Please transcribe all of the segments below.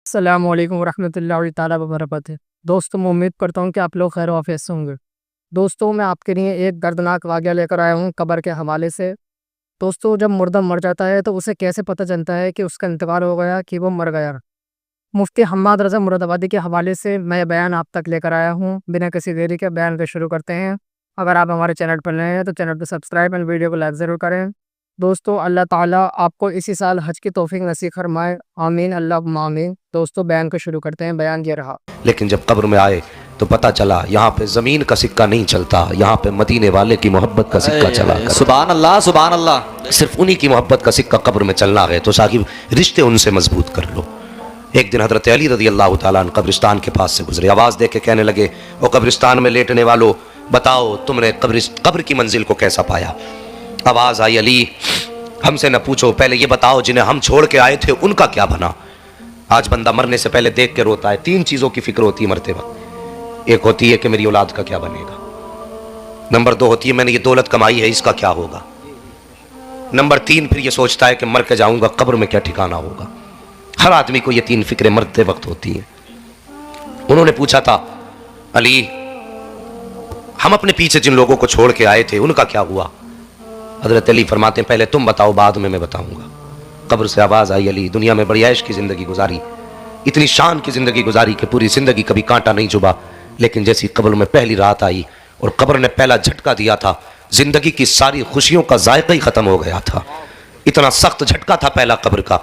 السلام علیکم ورحمۃ اللہ تعالیٰ وبرکاتہ۔ دوستوں، میں امید کرتا ہوں کہ آپ لوگ خیر و عافیت سے ہوں گے۔ دوستوں، میں آپ کے لیے ایک دردناک واقعہ لے کر آیا ہوں قبر کے حوالے سے۔ دوستوں، جب مردہ مر جاتا ہے تو اسے کیسے پتہ چلتا ہے کہ اس کا انتقال ہو گیا، کہ وہ مر گیا؟ مفتی حماد رضا مراد آبادی کے حوالے سے میں بیان آپ تک لے کر آیا ہوں۔ بنا کسی دیری کے بیان کو شروع کرتے ہیں۔ اگر آپ ہمارے چینل پر نئے ہیں تو چینل کو سبسکرائب اور ویڈیو کو لائک ضرور کریں۔ دوستو، اللہ تعالیٰ آپ کو اسی سال حج کی توفیق نصیب فرمائے، آمین اللہم آمین۔ دوستو، بیان کو شروع کرتے ہیں۔ بیان یہ رہا۔ لیکن جب قبر میں آئے تو پتہ چلا یہاں پہ زمین کا سکہ نہیں چلتا، یہاں پہ مدینے والے کی محبت کا سکہ چلا کرتا۔ سبحان اللہ سبحان اللہ۔ صرف انہی کی محبت کا سکہ قبر میں چلنا ہے تو صاحب رشتے ان سے مضبوط کر لو۔ ایک دن حضرت علی رضی اللہ تعالیٰ عنہ قبرستان کے پاس سے گزرے، آواز دے کے کہنے لگے، وہ قبرستان میں لیٹنے والو، بتاؤ تم نے قبر کی منزل کو کیسا پایا؟ آواز آئی، علی ہم سے نہ پوچھو، پہلے یہ بتاؤ جنہیں ہم چھوڑ کے آئے تھے ان کا کیا بنا؟ آج بندہ مرنے سے پہلے دیکھ کے روتا ہے۔ تین چیزوں کی فکر ہوتی ہے مرتے وقت۔ ایک ہوتی ہے کہ میری اولاد کا کیا بنے گا، نمبر 2 ہوتی ہے میں نے یہ دولت کمائی ہے اس کا کیا ہوگا، نمبر 3 پھر یہ سوچتا ہے کہ مر کے جاؤں گا قبر میں کیا ٹھکانہ ہوگا۔ ہر آدمی کو یہ 3 فکریں مرتے وقت ہوتی ہیں۔ انہوں نے پوچھا تھا، علی ہم اپنے پیچھے جن لوگوں کو چھوڑ کے آئے تھے ان کا کیا ہوا؟ حضرت علی فرماتے ہیں پہلے تم بتاؤ بعد میں بتاؤں گا۔ قبر سے آواز آئی، علی دنیا میں بڑی عیش کی زندگی گزاری، اتنی شان کی زندگی گزاری کہ پوری زندگی کبھی کانٹا نہیں چبھا، لیکن جیسی قبر میں پہلی رات آئی اور قبر نے پہلا جھٹکا دیا تھا، زندگی کی ساری خوشیوں کا ذائقہ ہی ختم ہو گیا تھا۔ اتنا سخت جھٹکا تھا پہلا قبر کا،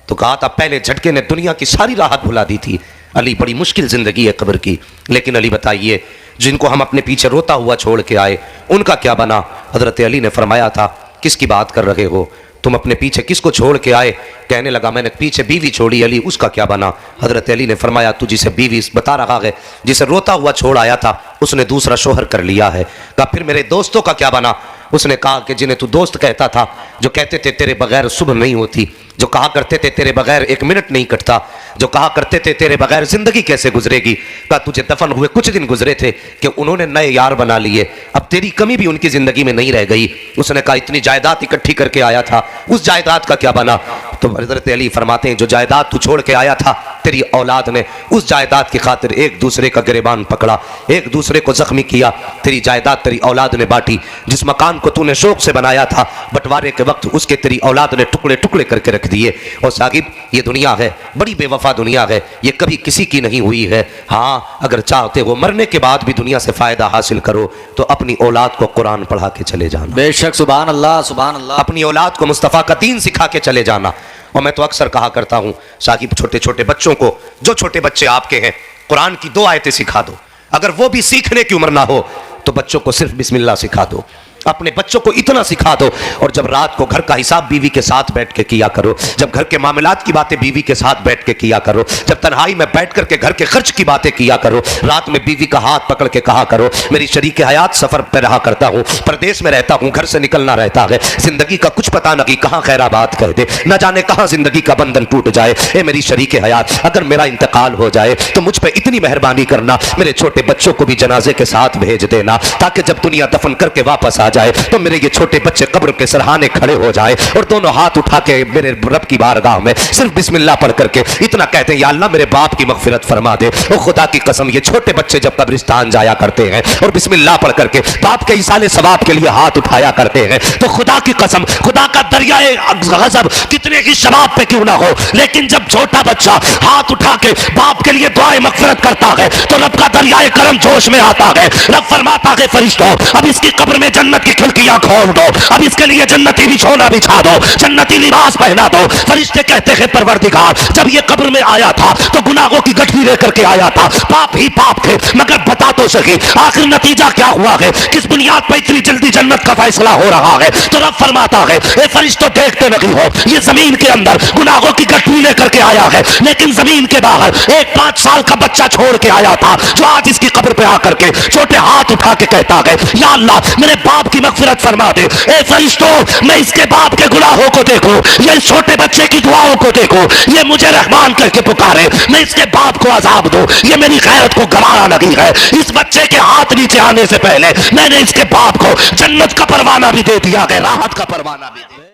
تو کہا تھا پہلے جھٹکے نے دنیا کی ساری راحت بھلا دی تھی۔ علی بڑی مشکل زندگی ہے قبر کی، لیکن علی بتائیے جن کو ہم اپنے پیچھے روتا ہوا چھوڑ کے آئے ان کا کیا بنا؟ حضرت علی نے فرمایا تھا، کس کی بات کر رہے ہو تم؟ اپنے پیچھے کس کو چھوڑ کے آئے؟ کہنے لگا میں نے پیچھے بیوی چھوڑی۔ علی اس کا کیا بنا؟ حضرت علی نے فرمایا تو جسے بیوی بتا رہا ہے، جسے روتا ہوا چھوڑ آیا تھا، اس نے دوسرا شوہر کر لیا ہے۔ کہا پھر میرے دوستوں کا کیا بنا؟ اس نے کہا کہ جنہیں تو دوست کہتا تھا، جو کہتے تھے تیرے بغیر صبح نہیں ہوتی، جو کہا کرتے تھے تیرے بغیر ایک منٹ نہیں کٹتا، جو کہا کرتے تھے تیرے بغیر زندگی کیسے گزرے گی۔ کہا تجھے دفن ہوئے کچھ دن گزرے تھے کہ انہوں نے نئے یار بنا لیے، اب تیری کمی بھی ان کی زندگی میں نہیں رہ گئی۔ اس نے کہا اتنی جائیداد اکٹھی کر کے آیا تھا، اس جائیداد کا کیا بنا؟ تو حضرت علی فرماتے ہیں جو جائیداد تو چھوڑ کے آیا تھا تیری اولاد نے اس جائیداد کی خاطر ایک دوسرے کا گریبان پکڑا، ایک دوسرے کو زخمی کیا، تیری جائیداد تیری اولاد نے بانٹی۔ جس مکان کو تو نے شوق سے بنایا تھا، بٹوارے کے وقت اس کے تیری اولاد نے ٹکڑے ٹکڑے کر کے رکھ دیے۔ اور صاحب یہ دنیا ہے بڑی بے وفا دنیا ہے، یہ کبھی کسی کی نہیں ہوئی ہے۔ ہاں اگر چاہتے ہو مرنے کے بعد بھی دنیا سے فائدہ حاصل کرو تو اپنی اولاد کو قرآن پڑھا کے چلے جانا، بے شک سبحان اللہ سبحان اللہ۔ اپنی اولاد کو مصطفیٰ کا دین سکھا کے چلے جانا۔ اور میں تو اکثر کہا کرتا ہوں شاکب چھوٹے چھوٹے بچوں کو، جو چھوٹے بچے آپ کے ہیں، قرآن کی 2 آیتیں سکھا دو۔ اگر وہ بھی سیکھنے کی عمر نہ ہو تو بچوں کو صرف بسم اللہ سکھا دو، اپنے بچوں کو اتنا سکھا دو۔ اور جب رات کو گھر کا حساب بیوی کے ساتھ بیٹھ کے کیا کرو، جب گھر کے معاملات کی باتیں بیوی کے ساتھ بیٹھ کے کیا کرو، جب تنہائی میں بیٹھ کر کے گھر کے خرچ کی باتیں کیا کرو، رات میں بیوی کا ہاتھ پکڑ کے کہا کرو میری شریک حیات سفر پہ رہا کرتا ہوں، پردیس میں رہتا ہوں، گھر سے نکلنا رہتا ہے، زندگی کا کچھ پتہ نہیں کہاں خیر آباد کہہ دے، نہ جانے کہاں زندگی کا بندھن ٹوٹ جائے۔ اے میری شریک حیات اگر میرا انتقال ہو جائے تو مجھ پہ اتنی مہربانی کرنا، میرے چھوٹے بچوں کو بھی جنازے کے ساتھ بھیج دینا، تاکہ جب دنیا دفن کر کے واپس آ جائے تو میرے یہ چھوٹے بچے قبر کے سرہانے کھڑے ہو جائے اور دونوں ہاتھ اٹھا کے میرے رب کی بارگاہ میں صرف بسم اللہ پڑھ کر کے اتنا کہتے ہیں یا اللہ میرے باپ کی مغفرت فرما دے۔ اور خدا کی قسم یہ چھوٹے بچے جب قبرستان جایا کرتے ہیں اور بسم اللہ پڑھ کر کے باپ کے ایصال ثواب کے لیے ہاتھ اٹھایا کرتے ہیں تو خدا کی قسم خدا کا دریائے غضب کتنے ہی شباب پہ کیوں نہ ہو، لیکن جب چھوٹا بچہ ہاتھ اٹھا کے باپ کے لیے دعائیں مغفرت کرتا ہے تو رب کا دریائے کرم جوش میں آتا ہے۔ رب فرماتا ہے فرشتوں اب اس کی قبر میں جنت کی کھڑکیاں کھول دو، اب اس کے لیے جنتی بچھونا بچھا دو، جنتی لباس پہنا دو۔ فرشتے کہتے ہیں پروردگار جب یہ قبر میں آیا تھا تو گناہوں کی گٹھی لے کر کے آیا تھا، پاپ ہی پاپ تھے، مگر بتا تو سکی آخر نتیجہ کیا ہوا ہے، کس بنیاد پر اتنی جلدی جنت کا فیصلہ ہو رہا ہے؟ تو رب فرماتا ہے اے فرشتوں دیکھتے نہیں ہو یہ زمین کے اندر گناہوں کی گٹھی لے کر کے آیا ہے، لیکن زمین کے باہر ایک 5 سال کا بچہ چھوڑ کے آیا تھا جو آج اس کی قبر پہ آ کر کے چھوٹے ہاتھ اٹھا کے کہتا ہے یا اللہ میرے باپ کی مغفرت فرما دے۔ اے فرشتوں میں اس کے باپ کے گناہوں کو دیکھوں، یہ اس چھوٹے بچے کی دعاؤں کو دیکھوں، یہ مجھے رحمان کہہ کے پکارے، میں اس کے باپ کو عذاب دوں، یہ میری غیرت کو گوارا لگی ہے۔ اس بچے کے ہاتھ نیچے آنے سے پہلے میں نے اس کے باپ کو جنت کا پروانہ بھی دے دیا ہے، راحت کا پروانہ بھی دیا۔